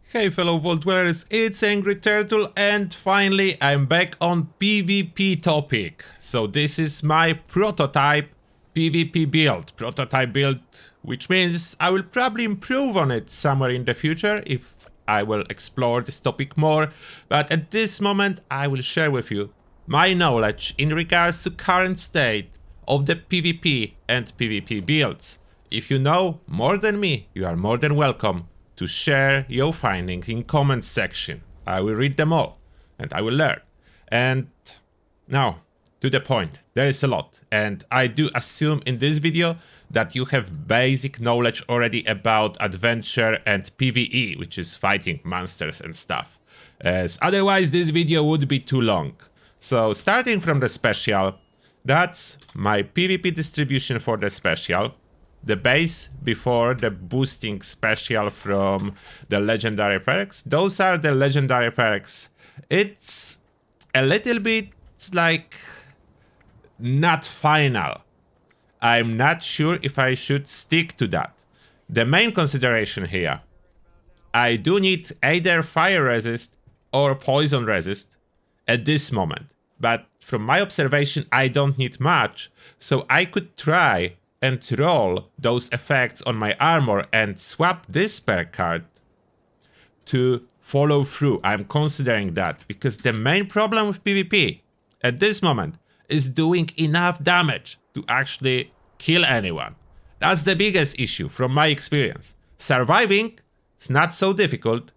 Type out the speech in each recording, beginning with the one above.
Hey fellow Vault Dwellers, it's Angry Turtle and finally I'm back on PvP topic. So this is my prototype PvP build. Prototype build, which means I will probably improve on it somewhere in the future if I will explore this topic more. But at this moment I will share with you my knowledge in regards to current state of the PvP and PvP builds. If you know more than me, you are more than welcome to share your findings in comments section. I will read them all and I will learn. And now to the point, there is a lot, and I do assume in this video that you have basic knowledge already about adventure and PvE, which is fighting monsters and stuff, as otherwise this video would be too long. So starting from the special, that's my PvP distribution for the special. The base before the boosting special from the legendary perks. Those are the legendary perks. It's a little bit like not final. I'm not sure if I should stick to that. The main consideration here, I do need either fire resist or poison resist at this moment. But from my observation, I don't need much, so I could try and roll those effects on my armor and swap this perk card to follow through. I'm considering that because the main problem with PvP at this moment is doing enough damage to actually kill anyone. That's the biggest issue from my experience. Surviving is not so difficult.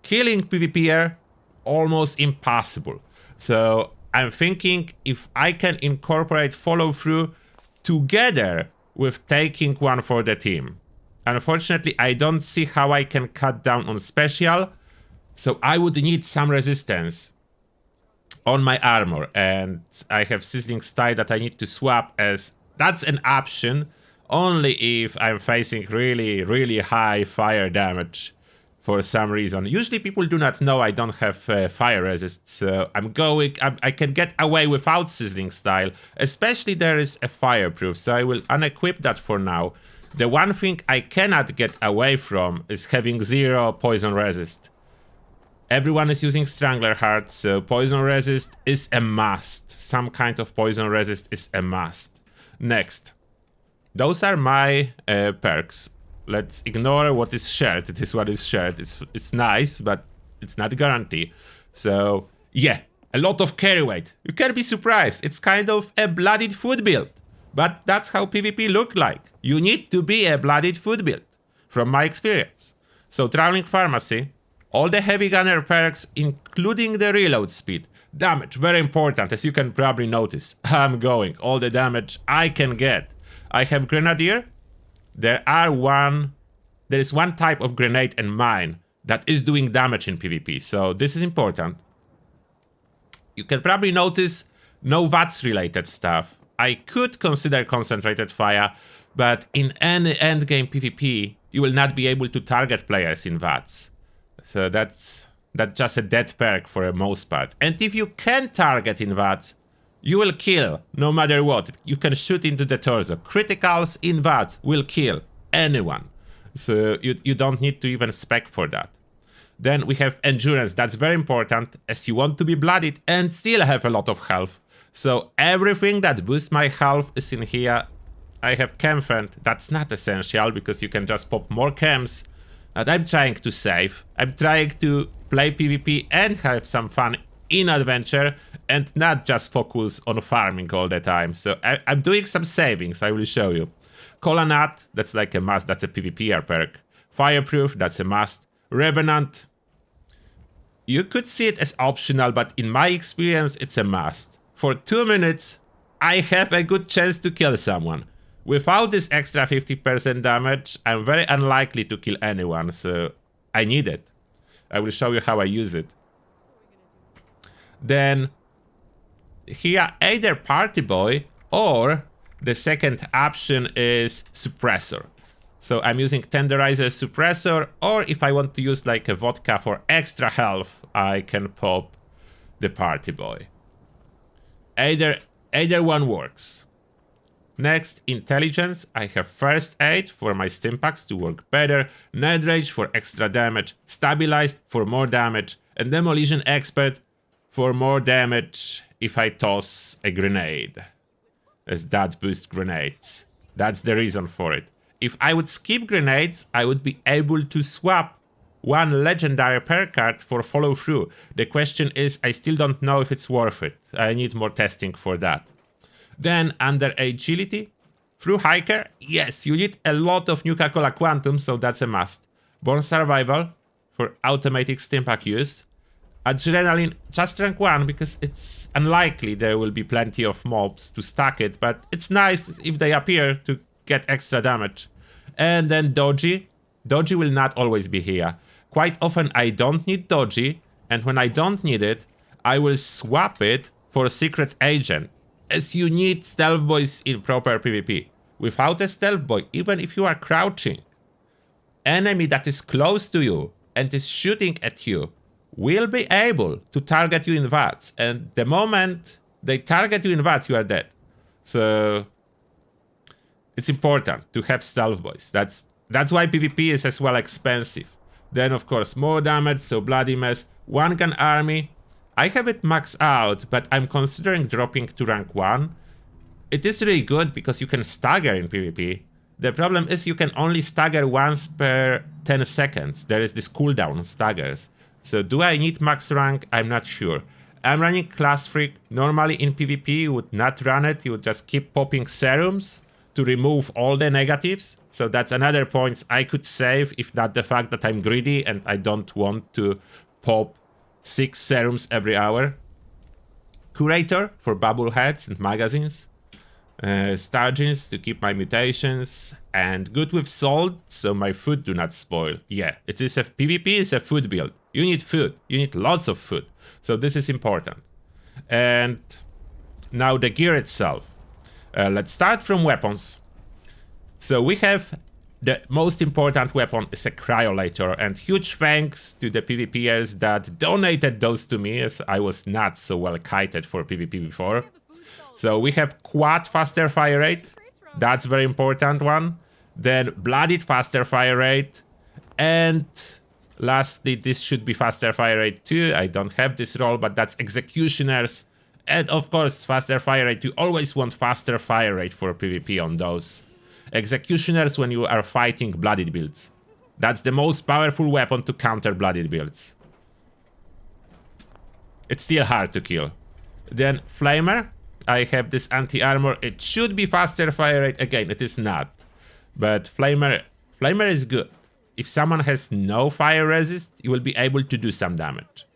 Killing PvPer, almost impossible. So I'm thinking if I can incorporate follow through together with taking one for the team. Unfortunately, I don't see how I can cut down on special, so I would need some resistance on my armor, and I have Sizzling Style that I need to swap, as that's an option only if I'm facing really high fire damage for some reason. Usually people do not know I don't have fire resist, so I can get away without Sizzling Style, especially there is a fireproof, so I will unequip that for now. The one thing I cannot get away from is having 0 poison resist. Everyone is using Strangler Heart, so poison resist is a must. Some kind of poison resist is a must. Next, those are my perks. Let's ignore what is shared. It is what is shared. It's nice, but it's not a guarantee. So yeah, a lot of carry weight. You can be surprised. It's kind of a bloodied food build, but that's how PvP look like. You need to be a bloodied food build, from my experience. So Traveling Pharmacy, all the heavy gunner perks, including the reload speed. Damage, very important, as you can probably notice. I'm going all the damage I can get. I have Grenadier. There is one type of grenade and mine that is doing damage in PvP, so this is important. You can probably notice no VATS related stuff. I could consider concentrated fire, but in any endgame PvP, you will not be able to target players in VATS. So that's just a dead perk for the most part. And if you can target in VATS, you will kill, no matter what. You can shoot into the torso. Criticals in VATS will kill anyone. So you don't need to even spec for that. Then we have Endurance. That's very important, as you want to be bloodied and still have a lot of health. So everything that boosts my health is in here. I have Chem. That's not essential, because you can just pop more chems. And I'm trying to save. I'm trying to play PvP and have some fun in adventure, and not just focus on farming all the time. So I'm doing some savings, I will show you. Cola Nut, that's like a must, that's a PvPer perk. Fireproof, that's a must. Revenant, you could see it as optional, but in my experience it's a must. For 2 minutes, I have a good chance to kill someone. Without this extra 50% damage, I'm very unlikely to kill anyone, so I need it. I will show you how I use it. Then here, either Party Boy or the second option is Suppressor. So I'm using Tenderizer Suppressor, or if I want to use like a vodka for extra health, I can pop the Party Boy. Either one works. Next, intelligence. I have first aid for my stimpaks to work better, net rage for extra damage, stabilized for more damage, and demolition expert for more damage if I toss a grenade. As that boosts grenades. That's the reason for it. If I would skip grenades, I would be able to swap one legendary perk card for follow through. The question is, I still don't know if it's worth it. I need more testing for that. Then under agility, through hiker, yes, you need a lot of Nuka-Cola Quantum, so that's a must. Born survival for automatic stimpak use. Adrenaline, just rank 1 because it's unlikely there will be plenty of mobs to stack it, but it's nice if they appear to get extra damage. And then Doji. Doji will not always be here. Quite often I don't need Doji, and when I don't need it, I will swap it for Secret Agent, as you need stealth boys in proper PvP. Without a stealth boy, even if you are crouching, enemy that is close to you and is shooting at you will be able to target you in VATS, and the moment they target you in VATS, you are dead. So it's important to have stealth boys. That's why PvP is as well expensive. Then of course more damage, so bloody mess. One gun army. I have it maxed out, but I'm considering dropping to rank 1. It is really good because you can stagger in PvP. The problem is you can only stagger once per 10 seconds. There is this cooldown on staggers. So do I need max rank? I'm not sure. I'm running Class Freak. Normally in PvP you would not run it. You would just keep popping serums to remove all the negatives. So that's another point I could save, if not the fact that I'm greedy and I don't want to pop 6 serums every hour. Curator for bubble heads and magazines. Stargins to keep my mutations. And good with salt, so my food do not spoil. Yeah, it is a PvP is a food build. You need food. You need lots of food. So this is important. And now the gear itself. Let's start from weapons. So we have the most important weapon is a cryolator, and huge thanks to the PvPers that donated those to me, as I was not so well kited for PvP before. So we have quad faster fire rate. That's very important one. Then bloodied faster fire rate. And lastly, this should be faster fire rate too. I don't have this roll, but that's executioners. And of course, faster fire rate. You always want faster fire rate for PvP on those. Executioners when you are fighting bloodied builds. That's the most powerful weapon to counter bloodied builds. It's still hard to kill. Then Flamer. I have this anti-armor. It should be faster fire rate. Again, it is not. But Flamer is good. If someone has no fire resist, you will be able to do some damage.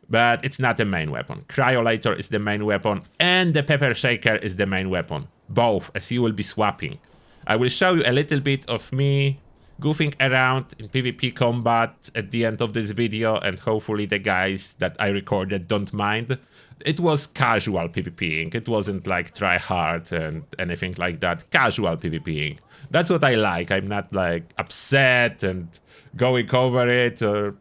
But it's not the main weapon. Cryolator is the main weapon, and the Pepper Shaker is the main weapon. Both, as you will be swapping. I will show you a little bit of me goofing around in PvP combat at the end of this video, and hopefully the guys that I recorded don't mind. It was casual PvPing. It wasn't like try hard and anything like that. Casual PvPing. That's what I like. I'm not like upset and going over it. Or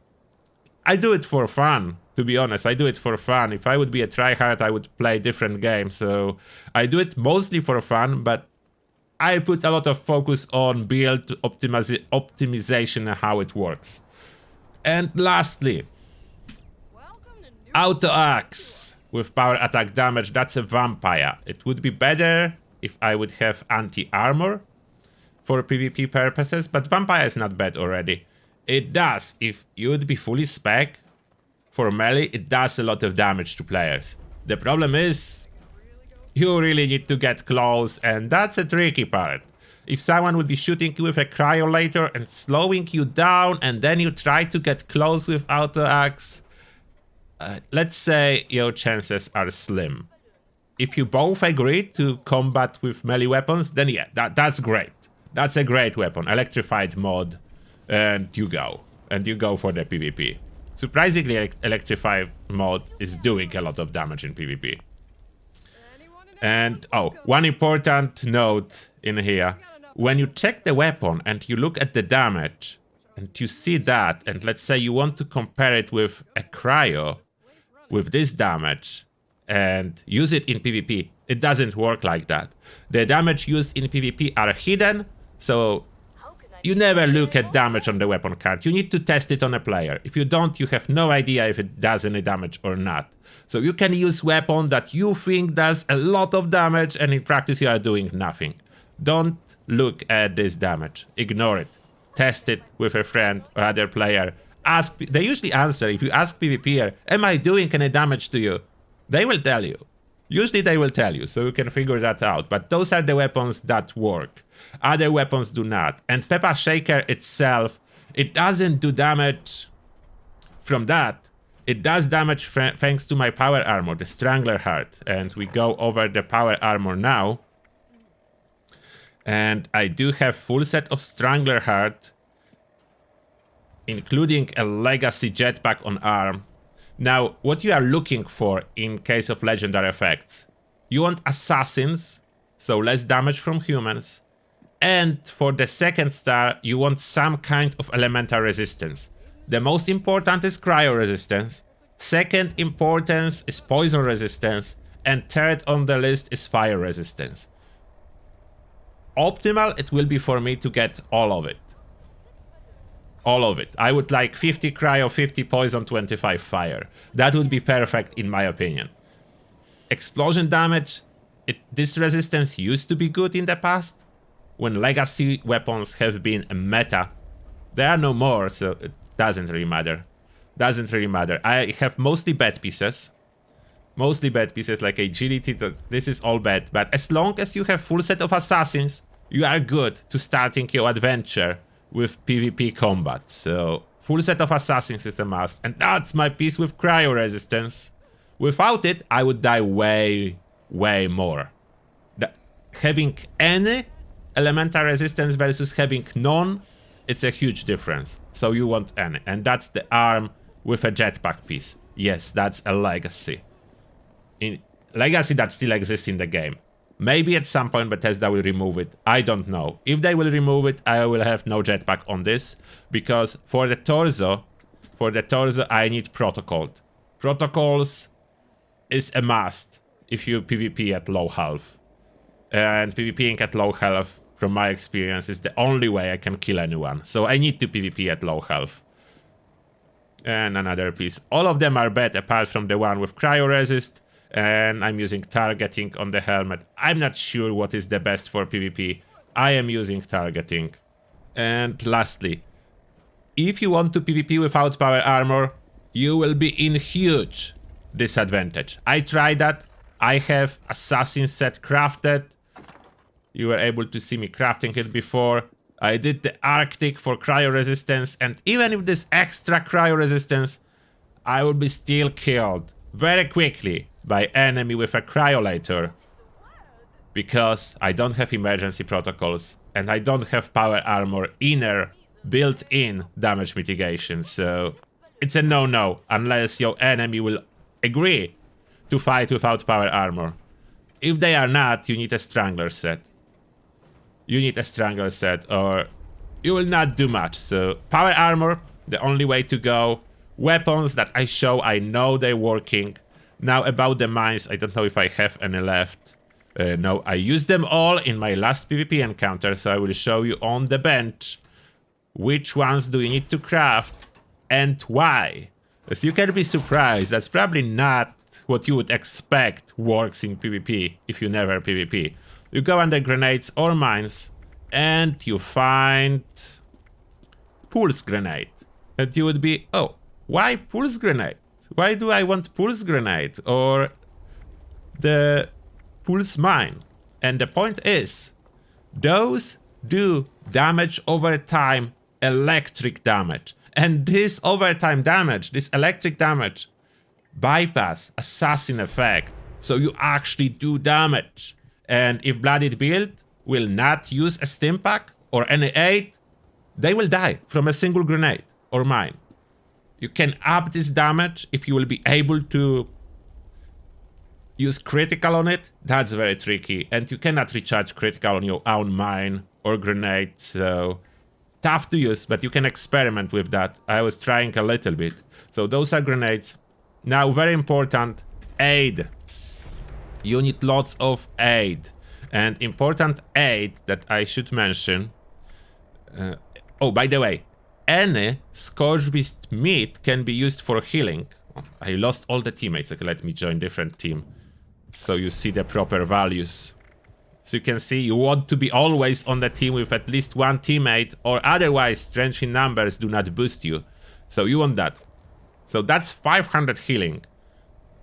I do it for fun, to be honest. I do it for fun. If I would be a tryhard, I would play different games. So I do it mostly for fun, but I put a lot of focus on build optimization and how it works. And lastly, Auto Axe with power attack damage. That's a vampire. It would be better if I would have anti-armor for PvP purposes, but vampire is not bad already. It does, if you would be fully spec for melee, it does a lot of damage to players. The problem is, you really need to get close, and that's a tricky part. If someone would be shooting you with a cryolator and slowing you down, and then you try to get close with Auto Axe, let's say your chances are slim. If you both agree to combat with melee weapons, then yeah, that's great. That's a great weapon, electrified mod, and you go. And you go for the PvP. Surprisingly, electrified mod is doing a lot of damage in PvP. And, oh, one important note in here. When you check the weapon and you look at the damage, and you see that, and let's say you want to compare it with a cryo, with this damage, and use it in PvP, It doesn't work like that. The damage used in PvP are hidden, so you never look at damage on the weapon card. You need to test it on a player. If you don't, you have no idea if it does any damage or not. So you can use weapon that you think does a lot of damage, and in practice you are doing nothing. Don't look at this damage. Ignore it. Test it with a friend or other player. Ask. They usually answer. If you ask PvPer, am I doing any damage to you? They will tell you. Usually they will tell you, so you can figure that out. But those are the weapons that work. Other weapons do not. And Peppa Shaker itself, it doesn't do damage from that. It does damage thanks to my power armor, the Strangler Heart. And we go over the power armor now. And I do have full set of Strangler Heart, including a legacy jetpack on arm. Now, what you are looking for in case of legendary effects, you want assassins, so less damage from humans, and for the second star, you want some kind of elemental resistance. The most important is cryo resistance, second importance is poison resistance, and third on the list is fire resistance. Optimal it will be for me to get all of it. All of it. I would like 50 cryo, 50 poison, 25 fire. That would be perfect in my opinion. Explosion damage, this resistance used to be good in the past, when legacy weapons have been a meta. There are no more, so it doesn't really matter. Doesn't really matter. I have mostly bad pieces. Mostly bad pieces like agility, this is all bad. But as long as you have full set of assassins, you are good to starting your adventure with PvP combat. So full set of assassins is a must. And that's my piece with cryo resistance. Without it, I would die way, way more. Having any elemental resistance versus having none, it's a huge difference. So you want any. And that's the arm with a jetpack piece. Yes, that's a legacy. In legacy that still exists in the game. Maybe at some point Bethesda will remove it. I don't know. If they will remove it, I will have no jetpack on this. Because for the torso, I need protocols. Protocols is a must if you PvP at low health. And PvPing at low health, from my experience, is the only way I can kill anyone. So I need to PvP at low health. And another piece. All of them are bad apart from the one with cryo resist. And I'm using targeting on the helmet. I'm not sure what is the best for PvP. I am using targeting. And lastly, if you want to PvP without power armor, you will be in huge disadvantage. I tried that. I have assassin set crafted. You were able to see me crafting it before. I did the Arctic for cryo resistance, and even with this extra cryo resistance, I will be still killed very quickly by enemy with a cryolator, because I don't have emergency protocols and I don't have power armor inner built-in damage mitigation, so it's a no-no unless your enemy will agree to fight without power armor. If they are not, you need a Strangler set. You need a Strangler set or you will not do much. So power armor, the only way to go. Weapons that I show, I know they're working. Now about the mines, I don't know if I have any left. No, I used them all in my last PvP encounter, so I will show you on the bench which ones do you need to craft and why. As you can be surprised, that's probably not what you would expect works in PvP if you never PvP. You go under grenades or mines and you find pulse grenade. And you would be, oh, why pulse grenade? Why do I want pulse grenade or the pulse mine? And the point is, those do damage over time, electric damage. And this overtime damage, this electric damage, bypass assassin effect. So you actually do damage. And if Blooded Build will not use a stim pack or any aid, they will die from a single grenade or mine. You can up this damage if you will be able to use critical on it. That's very tricky. And you cannot recharge critical on your own mine or grenade. So tough to use, but you can experiment with that. I was trying a little bit. So those are grenades. Now, very important, aid. you need lots of aid. And important aid that I should mention. Oh, by the way, any Scorched Beast meat can be used for healing. I lost all the teammates. Okay, let me join different team. So you see the proper values. So you can see you want to be always on the team with at least one teammate, or otherwise strength in numbers do not boost you. So you want that. So that's 500 healing.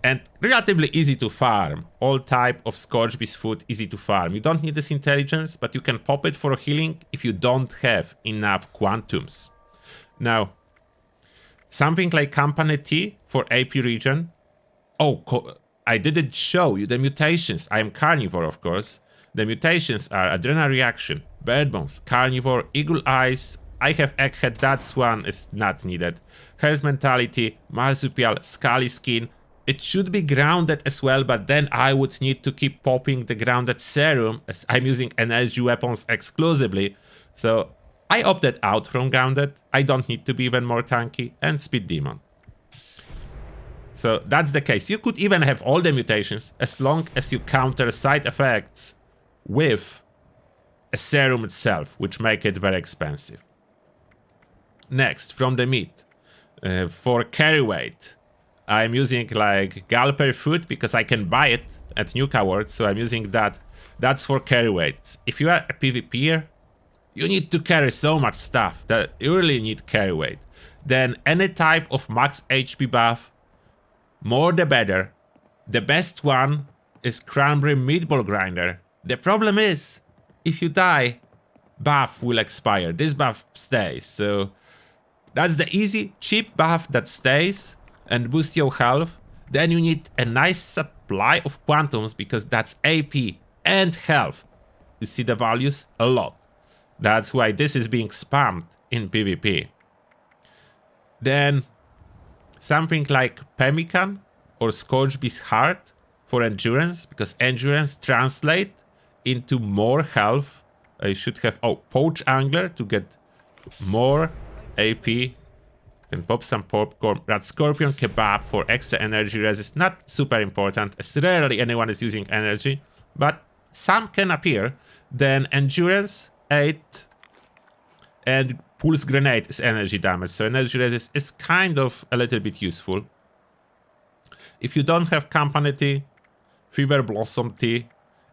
And relatively easy to farm. All type of Scorched Beast food easy to farm. You don't need this intelligence, but you can pop it for healing if you don't have enough quantums. Now, something like Company Tea for AP region. Oh, I didn't show you the mutations. I am carnivore, of course. The mutations are Adrenal Reaction, Bird Bones, Carnivore, Eagle Eyes. I have Egghead, that's one is not needed. Herd Mentality, Marsupial, Scaly Skin. It should be grounded as well, but then I would need to keep popping the grounded serum as I'm using energy weapons exclusively. So I opted out from grounded. I don't need to be even more tanky. And Speed Demon. So that's the case. You could even have all the mutations as long as you counter side effects with a serum itself, which make it very expensive. Next, from the meat. For carry weight, I'm using like Galper food because I can buy it at Nuka World, so I'm using that. That's for carry weight. If you are a PvPer, you need to carry so much stuff that you really need carry weight. Then any type of max HP buff, more the better. The best one is Cranberry Meatball Grinder. The problem is, if you die, buff will expire. This buff stays, so that's the easy, cheap buff that stays and boosts your health. Then you need a nice supply of quantums because that's AP and health. You see the values? A lot. That's why this is being spammed in PvP. Then something like Pemmican or Scorched Beast Heart for endurance, because endurance translate into more health. I should have, oh, Poach Angler to get more AP. Can pop some popcorn. Rat Scorpion Kebab for extra energy resist. Not super important, as rarely anyone is using energy, but some can appear. Then Endurance 8 and Pulse Grenade is energy damage, so energy resist is kind of a little bit useful. If you don't have Company Tea, Fever Blossom Tea,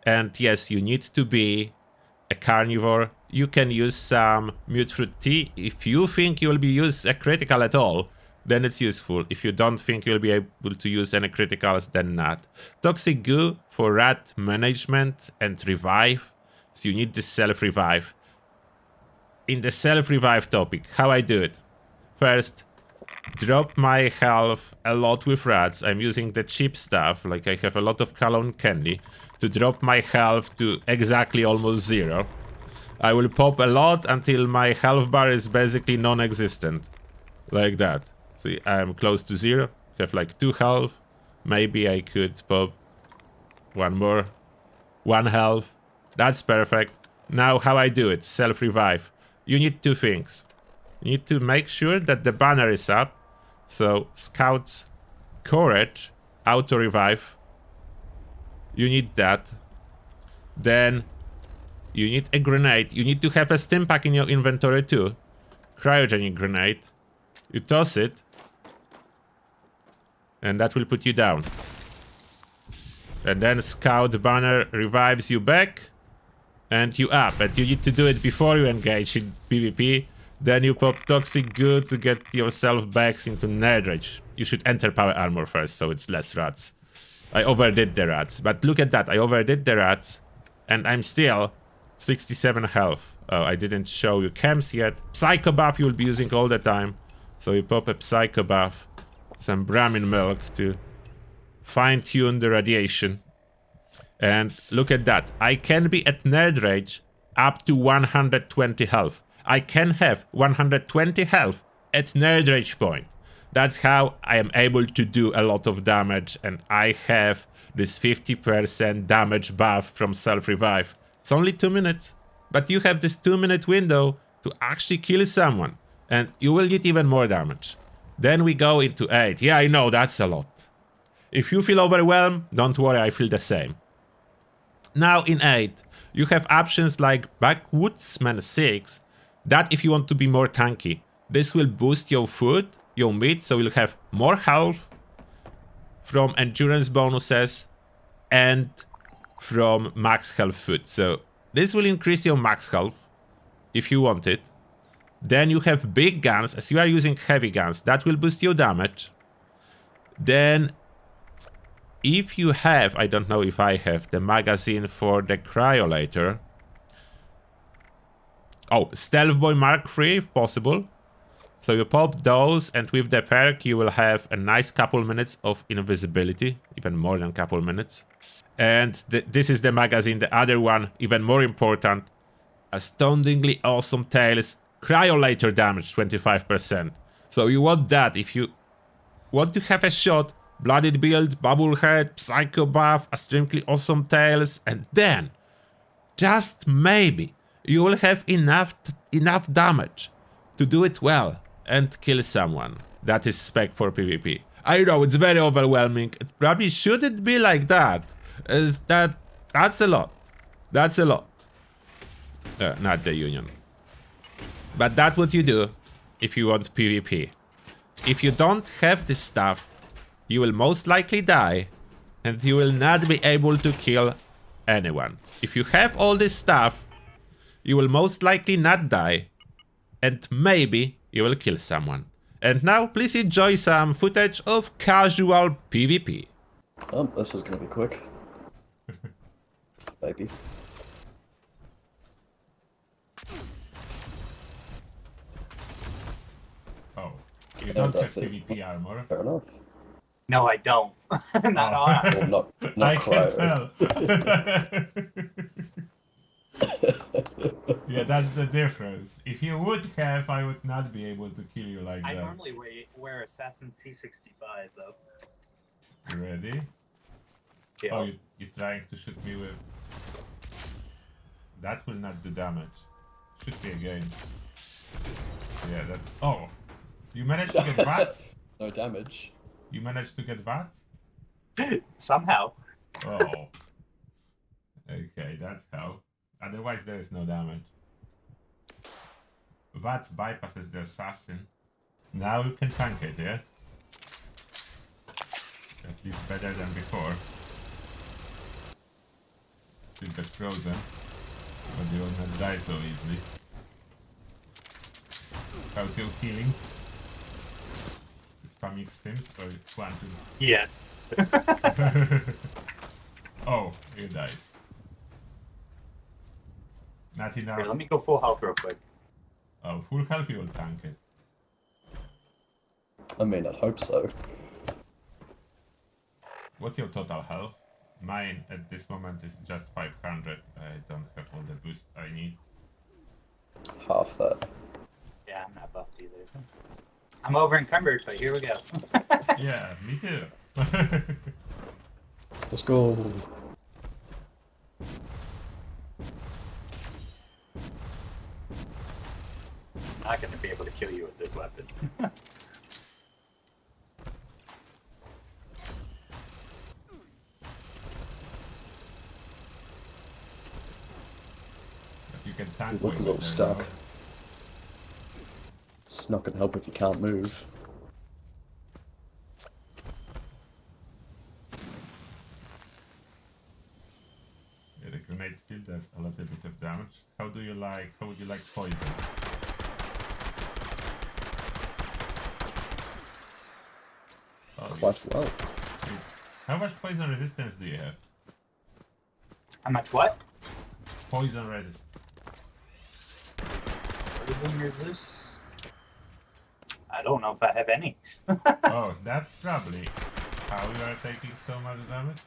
and yes, you need to be a carnivore, you can use some Mute Fruit Tea. If you think you'll be use a critical at all, then it's useful. If you don't think you'll be able to use any criticals, then not. Toxic Goo for rat management and revive, so you need the self-revive. In the self-revive topic, how I do it. First, drop my health a lot with rats. I'm using the cheap stuff, like I have a lot of cologne candy, to drop my health to exactly almost 0. I will pop a lot until my health bar is basically non-existent. Like that. See, I'm close to 0. Have like 2 health. Maybe I could pop one more. 1 health. That's perfect. Now how I do it. Self-revive. You need 2 things. You need to make sure that the banner is up. So, Scout's Courage, auto-revive. You need that. Then, you need a grenade. You need to have a stim pack in your inventory too. Cryogenic grenade. You toss it. And that will put you down. And then Scout banner revives you back. And you up. And you need to do it before you engage in PvP. Then you pop Toxic Goo to get yourself back into Nerd Rage. You should enter Power Armor first, so it's less rats. I overdid the rats. But look at that, I overdid the rats. And I'm still 67 health. Oh, I didn't show you chems yet. Psycho buff you'll be using all the time. So you pop a Psycho buff. Some Brahmin milk to fine-tune the radiation. And look at that. I can be at Nerd Rage up to 120 health. I can have 120 health at Nerd Rage point. That's how I am able to do a lot of damage, and I have this 50% damage buff from self-revive. It's only 2 minutes, but you have this 2-minute window to actually kill someone, and you will get even more damage. Then we go into 8. Yeah, I know, that's a lot. If you feel overwhelmed, don't worry, I feel the same. Now in 8, you have options like Backwoodsman 6, that if you want to be more tanky. This will boost your food, your meat, so you'll have more health from endurance bonuses and from max health food. So this will increase your max health if you want it. Then you have big guns, as you are using heavy guns, that will boost your damage. Then if you have, I don't know if I have, the magazine for the cryolator. Oh, Stealth Boy Mark III if possible. So you pop those, and with the perk you will have a nice couple minutes of invisibility, even more than couple minutes. And this is the magazine, the other one, even more important. Astoundingly Awesome Tales, cryolator damage 25%. So you want that if you want to have a shot, Blooded Build, Bubblehead, Psycho Buff, Astoundingly Awesome Tales, and then, just maybe, you will have enough damage to do it well and kill someone. That is spec for PvP. I know, it's very overwhelming. It probably shouldn't be like that. That's a lot. That's a lot. Not the Union. But that's what you do if you want PvP. If you don't have this stuff, you will most likely die, and you will not be able to kill anyone. If you have all this stuff, you will most likely not die, and maybe you will kill someone. And now, please enjoy some footage of casual PvP. This is gonna be quick. Maybe. Oh, you don't have PvP armor. Fair enough. No, I don't. Not on. Well, not I can cryo. tell. Yeah, that's the difference. If you would have, I would not be able to kill you like I that. normally wear Assassin C65 though. You ready? Yeah. Oh, you're trying to shoot me with... That will not do damage. Shoot me again. Yeah, that... Oh! You managed to get bats? No damage. You managed to get bats? Somehow. Oh. Okay, that's how. Otherwise there is no damage. Vats bypasses the assassin. Now you can tank it, yeah? At least better than before. Still get frozen, but you will not die so easily. How's your healing? Spamming stims or quantums? Yes. Oh, you died. Not enough. Here, let me go full health real quick. Oh, full health you will tank it. I mean, I'd hope so. What's your total health? Mine at this moment is just 500. I don't have all the boosts I need. Half that. Yeah, I'm not buffed either. I'm over encumbered, but here we go. Yeah, me too. Let's go. I'm not gonna be able to kill you with this weapon. You can tank You look a with little it, stuck. though. It's not gonna help if you can't move. Yeah, the grenade still does a little bit of damage. How would you like poison? Oh, Quite well. how much poison resistance do you have? How much what? Poison resist. Poison resist? I don't know if I have any. Oh, that's probably how you are taking so much damage.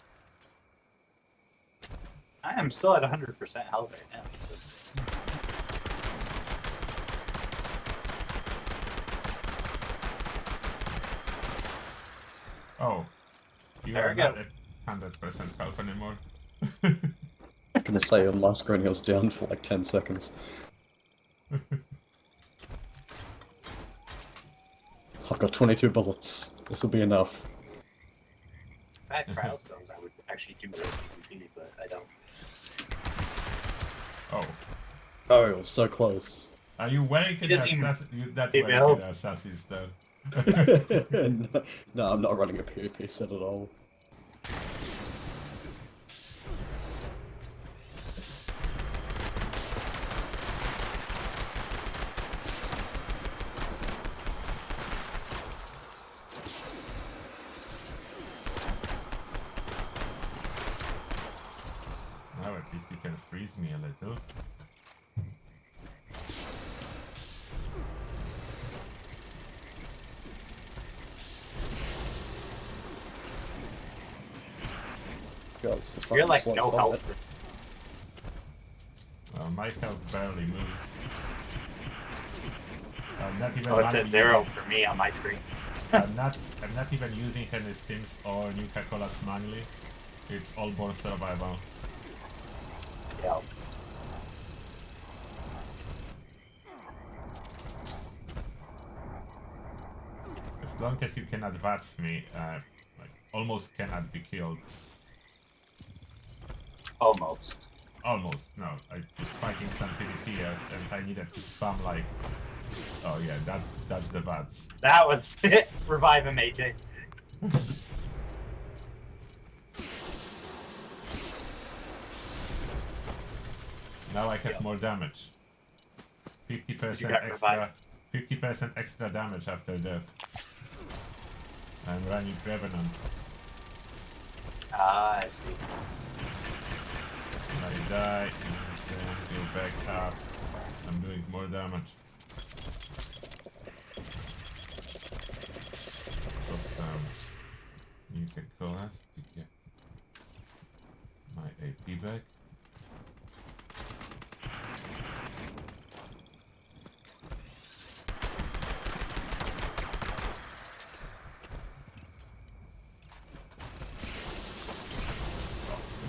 I am still at 100% health right now. So. Oh, you There are we go. not at 100% health anymore. I'm gonna say on my screen he was down for like 10 seconds. I've got 22 bullets. This will be enough. had cryo cells, I would actually do real PvP, but I don't. Oh. Oh, it was so close. Are you wearing an doesn't even assassin? You're not give wearing help. an assassin's though. No, I'm not running a PvP set at all. Now at least you can freeze me a little. God, it's a You're fucking like slow no fight. health. My health barely moves. I'm not even Oh, it's at running 0 using- for me on my screen. I'm not even using any stims or Nuka Colas manually. It's all born survival. Yeah. As long as you can advance me, like almost cannot be killed. Almost. Almost, no. I was fighting some PvPers and I needed to spam like... Oh yeah, that's the VATS. That was it. Revive him, AJ. Now I have Yep. more damage. 50% You got extra... revived. 50% extra damage after death. I'm running Revenant. Ah, I see. I die, and then go back up. I'm doing more damage. Got some Nuka Colas to get my AP back.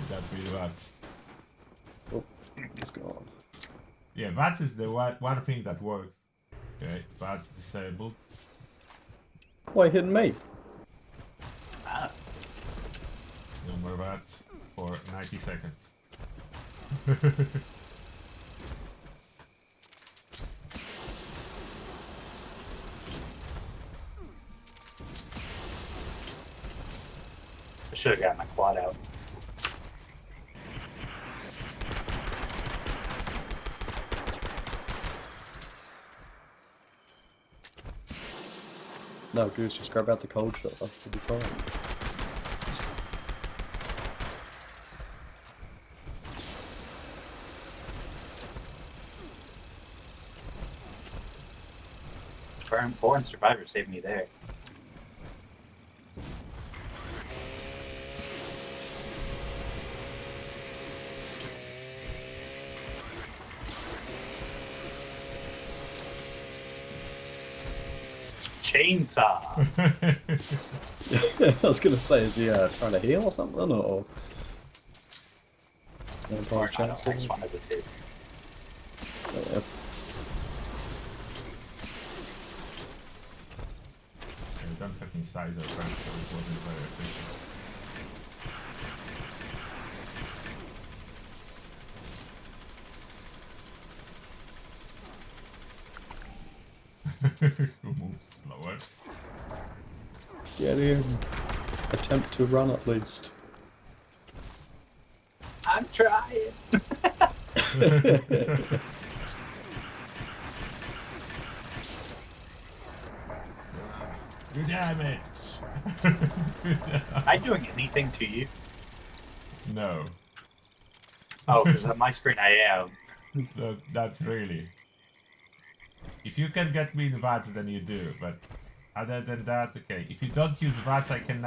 That be VATS. Oh, it's gone. Yeah, VATS is the one thing that works. Okay, VATS disabled. Why hitting me? Ah, No more VATS for 90 seconds. I should have got my quad out. No, Goose, just grab out the cold shot. You'll be fine. Born Survivor saved me there. Chainsaw. I was gonna say, is he trying to heal or something, or? Or not, next one of the two. Yeah. I don't have any size or range, so it wasn't very efficient. Who moves slower? Get in. Attempt to run at least. I'm trying. Good damage! Am I doing anything to you? No, Oh, because on my screen I am. not really. If you can get me in VATS, then you do, but other than that, okay. If you don't use VATS, I can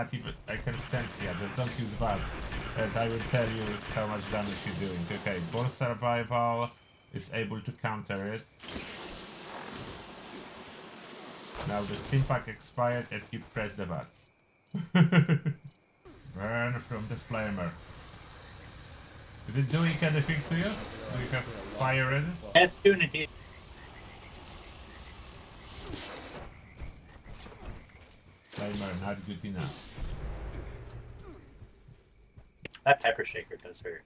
stand here, just don't use VATS, and I will tell you how much damage you're doing. Okay, Born Survival is able to counter it. Now the steam pack expired and you press the VATS. Burn from the flamer. Is it doing anything to you? Do you have fire resist? It's doing it here. Flamer not good enough. That pepper shaker does hurt.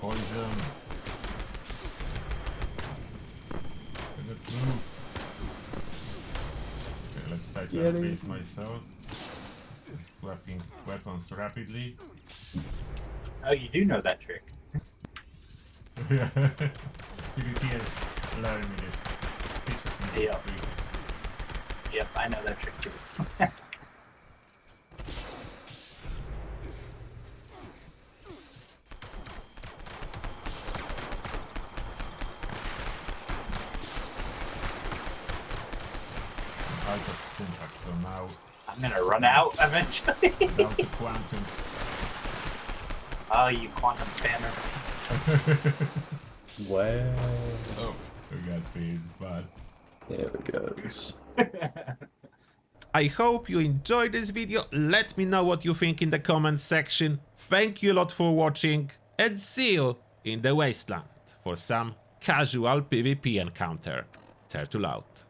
Poison. Okay, let's try to increase myself. Swapping weapons rapidly. Oh, you do know that trick. Yeah. PvP has learned me this. Teaches me this Yep. trick. Yep, I know that trick too. Out of syntax, so now I'm gonna run out eventually. down to quantums. Oh, you quantum spammer. Well, Oh, we got paid, but there it goes. I hope you enjoyed this video. Let me know what you think in the comments section. Thank you a lot for watching and see you in the wasteland for some casual PvP encounter. Turtle out.